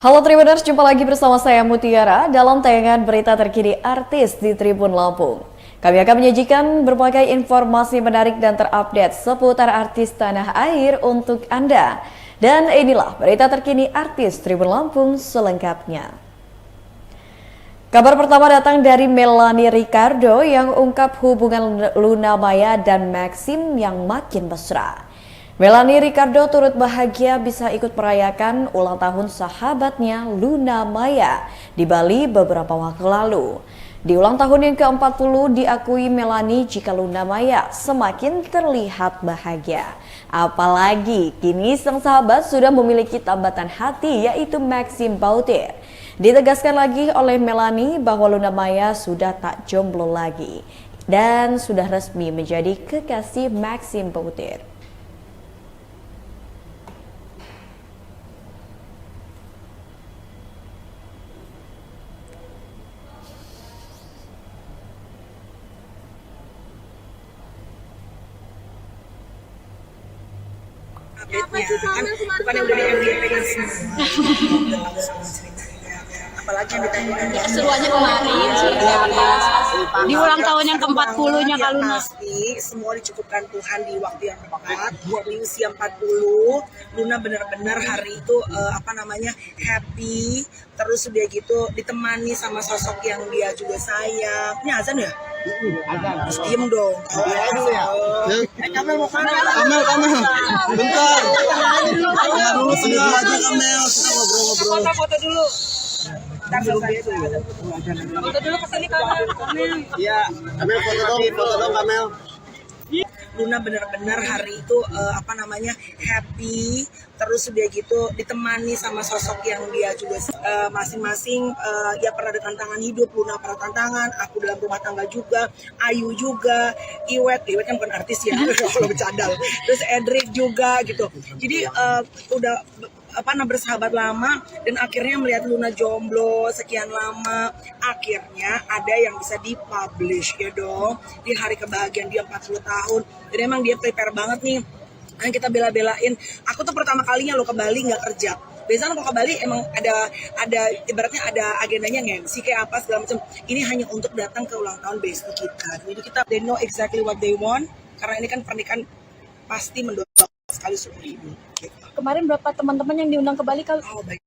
Halo Tribuners, jumpa lagi bersama saya Mutiara dalam tayangan berita terkini artis di Tribun Lampung. Kami akan menyajikan berbagai informasi menarik dan terupdate seputar artis tanah air untuk Anda. Dan inilah berita terkini artis Tribun Lampung selengkapnya. Kabar pertama datang dari Melanie Ricardo yang ungkap hubungan Luna Maya dan Maxim yang makin mesra. Melanie Ricardo turut bahagia bisa ikut merayakan ulang tahun sahabatnya Luna Maya di Bali beberapa waktu lalu. Di ulang tahun yang ke-40 diakui Melanie jika Luna Maya semakin terlihat bahagia. Apalagi kini sang sahabat sudah memiliki tambatan hati yaitu Maxim Bautir. Ditegaskan lagi oleh Melanie bahwa Luna Maya sudah tak jomblo lagi dan sudah resmi menjadi kekasih Maxim Bautir. Update-nya kan bukan yang udah di MDP kan apalagi yang ditanyakan keseruannya kemarin di ulang tahun yang ke-40-nya Kak Luna. Pasti semua dicukupkan Tuhan di waktu yang tepat. Di usia 40 Luna benar-benar hari itu happy, terus udah gitu ditemani sama sosok yang dia juga sayang. Ini azan ya? Terus diem dong. Kamel mau kamel bentar. Dulu sebentar aja kamel, kita ngobrol-ngobrol. Foto dulu. Foto dulu kesini kamel. Iya, kamel foto dong kamel. Luna benar-benar hari itu happy, terus udah gitu ditemani sama sosok yang dia juga masing-masing ya pernah ada tantangan hidup. Luna pernah tantangan, aku dalam rumah tangga juga, Ayu juga, Iwet kan bukan artis ya kalau bercanda, terus Edric juga gitu. Jadi udah bersahabat lama dan akhirnya melihat Luna jomblo sekian lama, akhirnya ada yang bisa dipublish ya dong di hari kebahagiaan dia 40 tahun. Dan emang dia prepare banget nih, yang kita bela-belain. Aku tuh pertama kalinya lo ke Bali nggak kerja. Biasanya kalau ke Bali emang ada ibaratnya ada agendanya nge-MC kayak apa segala macam. Ini hanya untuk datang ke ulang tahun bestie kita. Jadi kita they know exactly what they want, karena ini kan pernikahan pasti mendorong sekali seumur hidup. Kemarin berapa teman-teman yang diundang ke Bali Kak? Oh baik.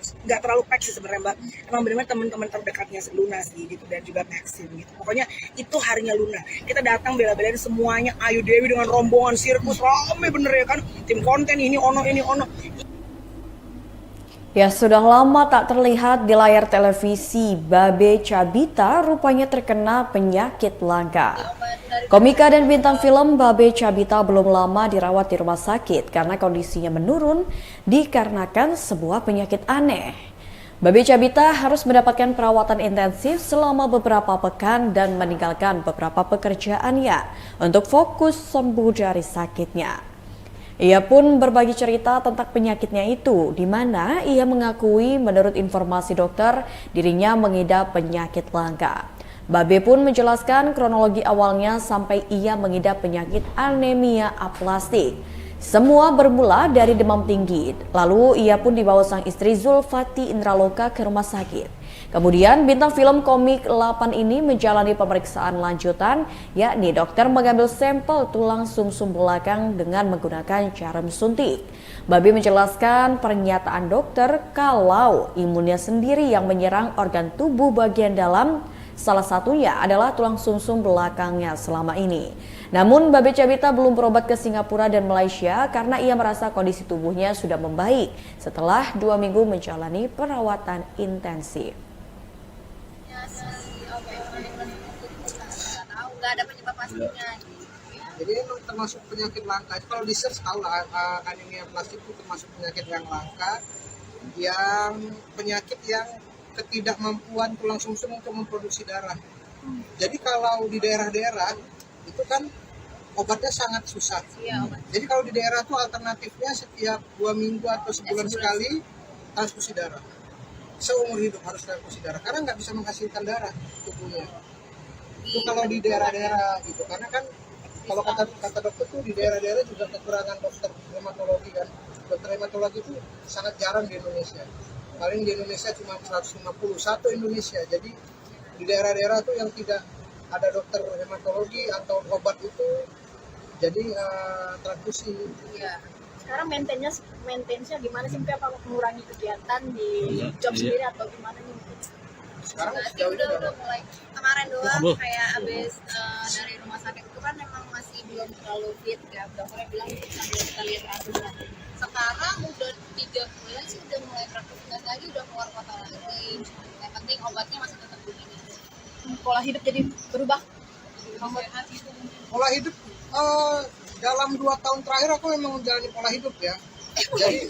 Nggak terlalu pack sih sebenarnya Mbak. Emang benar-benar teman-teman terdekatnya Luna sih gitu, dan juga Maxim gitu. Pokoknya itu harinya Luna. Kita datang bela-belain semuanya, Ayu Dewi dengan rombongan sirkus rame bener ya kan. Tim konten ini ono. Ya, sudah lama tak terlihat di layar televisi, Babe Cabita rupanya terkena penyakit langka. Komika dan bintang film Babe Cabita belum lama dirawat di rumah sakit karena kondisinya menurun dikarenakan sebuah penyakit aneh. Babe Cabita harus mendapatkan perawatan intensif selama beberapa pekan dan meninggalkan beberapa pekerjaannya untuk fokus sembuh dari sakitnya. Ia pun berbagi cerita tentang penyakitnya itu, di mana ia mengakui menurut informasi dokter dirinya mengidap penyakit langka. Babe pun menjelaskan kronologi awalnya sampai ia mengidap penyakit anemia aplastik. Semua bermula dari demam tinggi, lalu ia pun dibawa sang istri Zulfati Indraloka ke rumah sakit. Kemudian bintang film komik 8 ini menjalani pemeriksaan lanjutan, yakni dokter mengambil sampel tulang sumsum belakang dengan menggunakan jarum suntik. Babe menjelaskan pernyataan dokter kalau imunnya sendiri yang menyerang organ tubuh bagian dalam, salah satunya adalah tulang sumsum belakangnya selama ini. Namun Babe Cabita belum berobat ke Singapura dan Malaysia karena ia merasa kondisi tubuhnya sudah membaik setelah 2 minggu menjalani perawatan intensif. Nggak ada penyebab pastinya. Jadi ini termasuk penyakit langka. Kalau di search tahu lah, anemia plastik itu termasuk penyakit yang langka, yang penyakit yang ketidakmampuan tulang sumsum untuk memproduksi darah. Jadi kalau di daerah-daerah itu kan obatnya sangat susah. Jadi kalau di daerah itu alternatifnya setiap 2 minggu atau sebulan sekali transfusi darah. Seumur hidup harus transfusi darah karena nggak bisa menghasilkan darah tubuhnya. Itu kalau di daerah-daerah gitu, karena kan kalau kata dokter tuh di daerah-daerah juga kekurangan dokter hematologi kan. Dokter hematologi itu sangat jarang di Indonesia. Paling di Indonesia cuma 151 Indonesia. Jadi di daerah-daerah tuh yang tidak ada dokter hematologi atau obat itu jadi transfusi. Iya. Sekarang maintenance-nya gimana sih? Apa mengurangi kegiatan di job sendiri atau gimana nih? Sekarang Berarti sejauh ini udah mulai kemarin doang kayak abis dari rumah sakit itu kan memang masih belum terlalu fit ya, dokternya bilang sambil kita lihat asuhan. Sekarang udah 3 bulan sih udah mulai beraktivitas lagi, udah keluar kota lagi. Yang penting obatnya masih tetap begini. Pola hidup jadi berubah. pola hidup dalam 2 tahun terakhir aku memang menjalani pola hidup ya. Jadi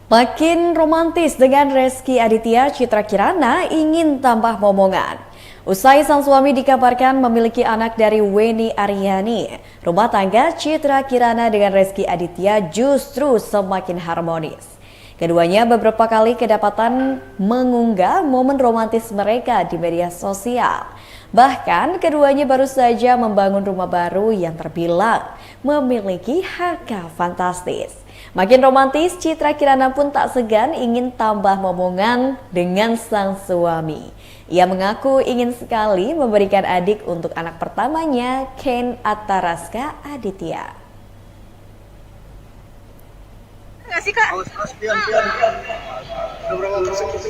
Makin romantis dengan Reski Aditya, Citra Kirana ingin tambah momongan. Usai sang suami dikabarkan memiliki anak dari Weni Aryani, rumah tangga Citra Kirana dengan Reski Aditya justru semakin harmonis. Keduanya beberapa kali kedapatan mengunggah momen romantis mereka di media sosial. Bahkan keduanya baru saja membangun rumah baru yang terbilang memiliki harga fantastis. Makin romantis, Citra Kirana pun tak segan ingin tambah momongan dengan sang suami. Ia mengaku ingin sekali memberikan adik untuk anak pertamanya, Ken Attaraska Aditya. Nggak sih kak? pion. Udah berapa persen? Udah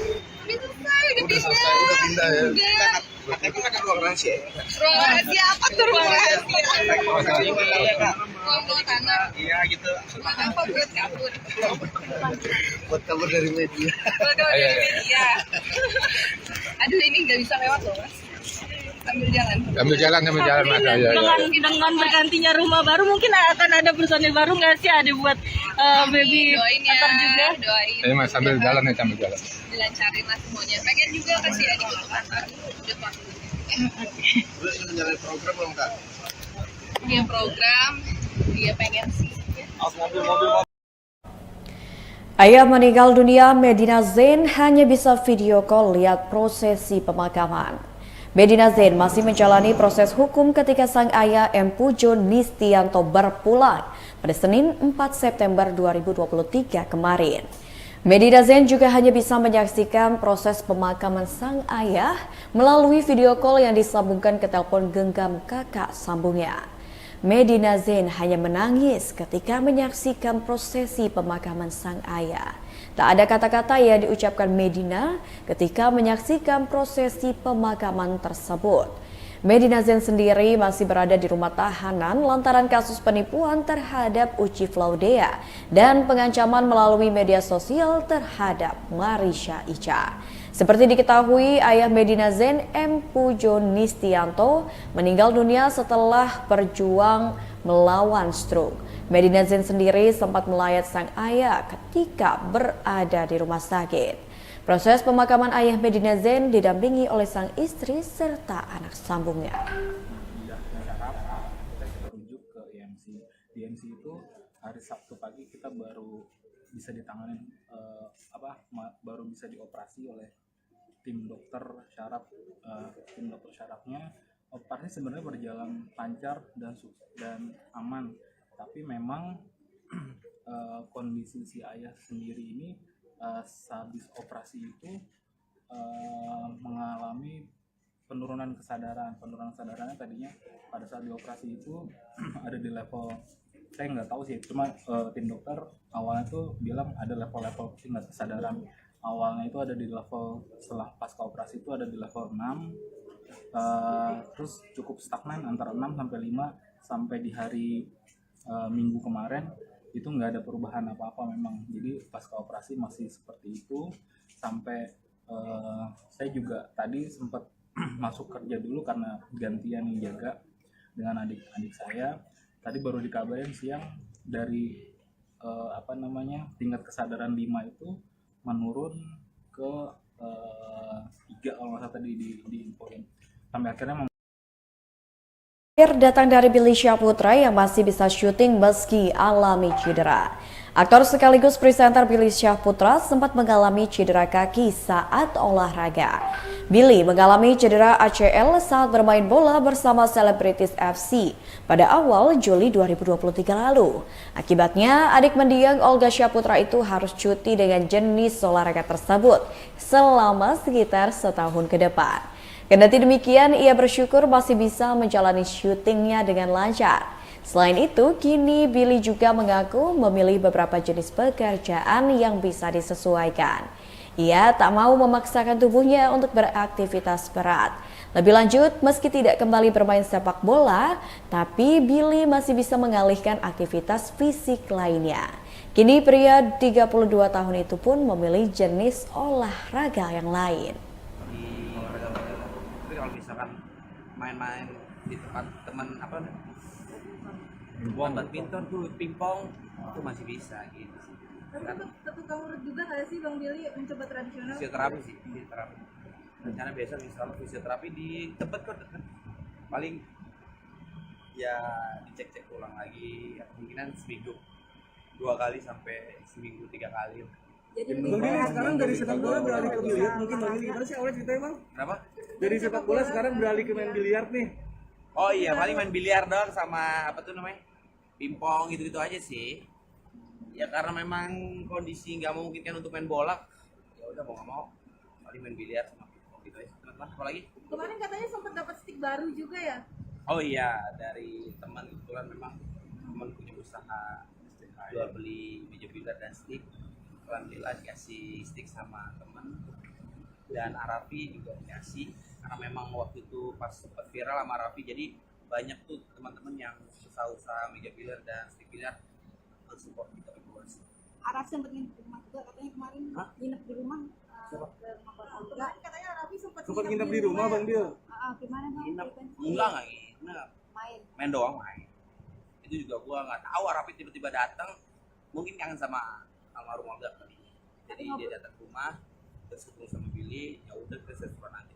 selesai, Udah pindah ya. Katanya kan ada ruang rahasia. Ruang rahasia apa tuh ruang rahasia? Ruang bawah tanah. Iya gitu. Apa buat kabur? Buat kabur dari media. Buat kabur dari media. Aduh ini nggak bisa lewat loh mas. Sambil jalan mas. Dengan bergantinya rumah baru mungkin akan ada personil baru nggak sih, ada buat baby doain ya, antar juga. doain. Ini mas sambil jalan. Dilancarin lah semuanya. Pengen juga kasih adik untuk antar. Udah pak. Udah ini menjalani program belum kak? Dia program, dia pengen sih. Ayah meninggal dunia, Medina Zain hanya bisa video call lihat prosesi pemakaman. Medina Zain masih menjalani proses hukum ketika sang ayah M. Pujo Nistianto berpulang pada Senin 4 September 2023 kemarin. Medina Zain juga hanya bisa menyaksikan proses pemakaman sang ayah melalui video call yang disambungkan ke telepon genggam kakak sambungnya. Medina Zain hanya menangis ketika menyaksikan prosesi pemakaman sang ayah. Tak ada kata-kata yang diucapkan Medina ketika menyaksikan prosesi pemakaman tersebut. Medina Zain sendiri masih berada di rumah tahanan lantaran kasus penipuan terhadap Uci Flaudea dan pengancaman melalui media sosial terhadap Marisha Ica. Seperti diketahui, ayah Medina Zain, M. Pujo Nistianto, meninggal dunia setelah berjuang melawan stroke. Medina Zain sendiri sempat melayat sang ayah ketika berada di rumah sakit. Proses pemakaman ayah Medina Zain didampingi oleh sang istri serta anak sambungnya. Kita rujuk ke IMC. Di IMC itu hari Sabtu pagi kita baru bisa ditangani, baru bisa dioperasi oleh tim dokter syaraf. Tim dokter syarafnya operasi sebenarnya berjalan lancar dan aman, tapi memang kondisi si ayah sendiri ini sehabis operasi itu mengalami penurunan kesadarannya tadinya pada saat dioperasi itu ada di level, saya nggak tahu sih, cuma tim dokter awalnya tuh bilang ada level-level tingkat kesadaran. Awalnya itu ada di level, setelah pasca operasi itu ada di level 6, terus cukup stagnan antara 6 sampai 5 sampai di hari Minggu kemarin itu nggak ada perubahan apa-apa memang. Jadi pasca operasi masih seperti itu sampai saya juga tadi sempat masuk kerja dulu karena gantian yang jaga dengan adik-adik saya. Tadi baru dikabarin siang dari tingkat kesadaran 5 itu menurun ke 3 kalau nggak salah tadi diinfoin. Sampai akhirnya Datang dari Billy Syahputra yang masih bisa syuting meski alami cedera. Aktor sekaligus presenter Billy Syahputra sempat mengalami cedera kaki saat olahraga. Billy mengalami cedera ACL saat bermain bola bersama Selebritis FC pada awal Juli 2023 lalu. Akibatnya, adik mendiang Olga Syahputra itu harus cuti dengan jenis olahraga tersebut selama sekitar setahun ke depan. Kendati demikian, ia bersyukur masih bisa menjalani syutingnya dengan lancar. Selain itu, kini Billy juga mengaku memilih beberapa jenis pekerjaan yang bisa disesuaikan. Ia tak mau memaksakan tubuhnya untuk beraktivitas berat. Lebih lanjut, meski tidak kembali bermain sepak bola, tapi Billy masih bisa mengalihkan aktivitas fisik lainnya. Kini pria 32 tahun itu pun memilih jenis olahraga yang lain. Tapi kalau misalkan main-main di tempat teman badminton tuh, pingpong itu masih bisa gitu sih. Tapi tukang urut juga nggak sih Bang Billy mencoba tradisional? Fisioterapi sih, fisioterapi. Rencana biasa misalnya fisioterapi di tempat kok dekat. Paling ya dicek-cek ulang lagi, ya, kemungkinan seminggu 2 kali sampai seminggu 3 kali. Jadi Bang Billy sekarang dari sepak bola beralih ke biliar, mungkin Bang Billy gimana sih awalnya ceritanya Bang? Kenapa? Dari sepak bola sekarang beralih ke main biliar nih. Oh iya, paling main biliar doang sama apa tuh namanya? Pingpong gitu-gitu aja sih. Ya karena memang kondisi nggak memungkinkan untuk main bola, ya udah mau nggak mau paling main biliar sama pingpong gitu aja. Teman-teman, apa lagi? kemarin katanya sempat dapat stick baru juga ya? Oh iya, dari teman kebetulan memang teman punya usaha jual beli meja biliar dan stick. Alhamdulillah dikasih stick sama teman, dan Arafi juga dikasih karena memang waktu itu pas sempat viral sama Arafi, jadi banyak tuh teman-teman yang usaha-usaha meja biliar dan stick biliar support kita berdua sih. Araf sempat nginep di rumah juga katanya kemarin. Nginep di rumah. Katanya Arafi sempat Nginep di rumah Bang Bil. Gimana Bang? Nginep enggak nginep, main doang main. Itu juga gua nggak tahu Arafi tiba-tiba datang, mungkin kangen sama almarhum Olga kali. Jadi dia datang ke rumah terus ketemu sama Billy, ya udah kita sesuatu nanti.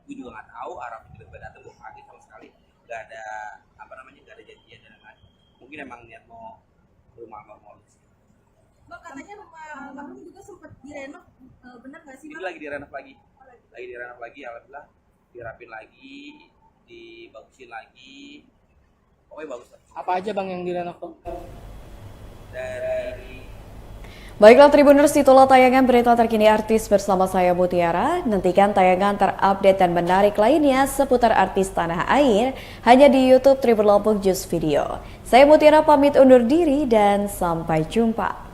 Gue juga nggak tahu Arafi tiba-tiba datang, gue kaget sama sekali. Gak ada gak ada janjian dan lain-lain. Mungkin emang niat mau ke rumah almarhum Olga. Bang katanya rumah almarhum juga sempat direnov, benar nggak sih Ini Bang? lagi direnov lagi, alhamdulillah dirapin lagi, dibagusin lagi, pokoknya bagus lah. Apa aja Bang yang direnov Bang? Dari Baiklah Tribuners, itulah tayangan berita terkini artis bersama saya Mutiara. Nantikan tayangan terupdate dan menarik lainnya seputar artis tanah air hanya di YouTube Tribun Lampung Just Video. Saya Mutiara pamit undur diri dan sampai jumpa.